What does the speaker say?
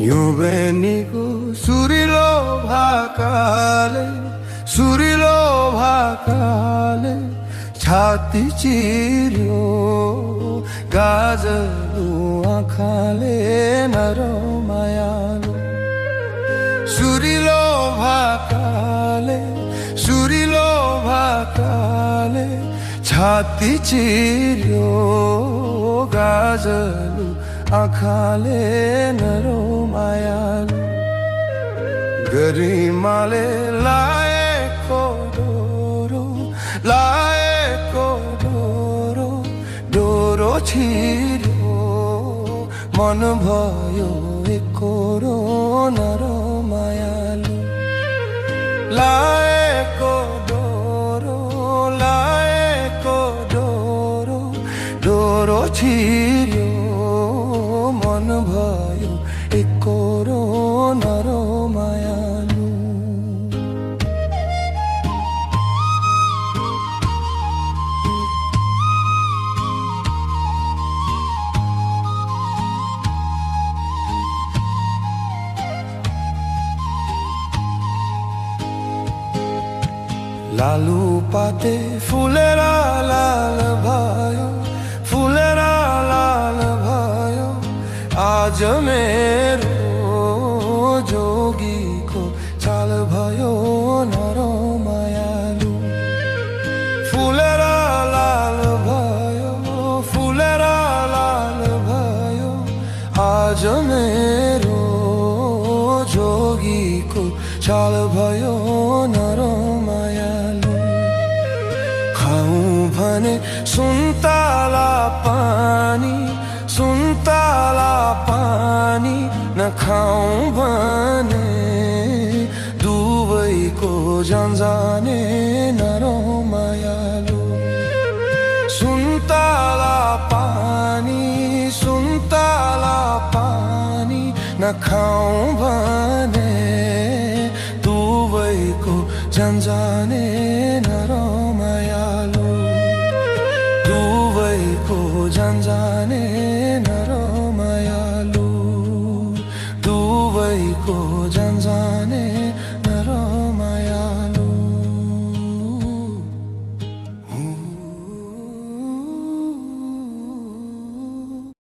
युवेनीको सुरिलो भाकाले छाती चिर्यो गाजलु आँखाले नरो मायालु सुरिलो भाकाले छाती चिर्यो गाजलु आँखाले नरो मायालु गरिमाले लाएको डोरो छिर्यो मन भयो एकोरो नरो मायालु लाएको डोरो छिर्यो मन भयो एकोरो नरो मायालु लालु पाते फुलेर लाल भयो आज मेरो जोगीको चाल भयो नरो मायालु फुलेर लाल भयो आज मेरो जोगीको चाल भयो नरो मायालु खाऊं भने सुन्तला पानी नखाऊं भने दुवैको जाने नरो मायालु सुन्तला पानी नखाऊं भने दुवैको जाने नरो मायालु दुवैको जाने नरो मायालु दुवैको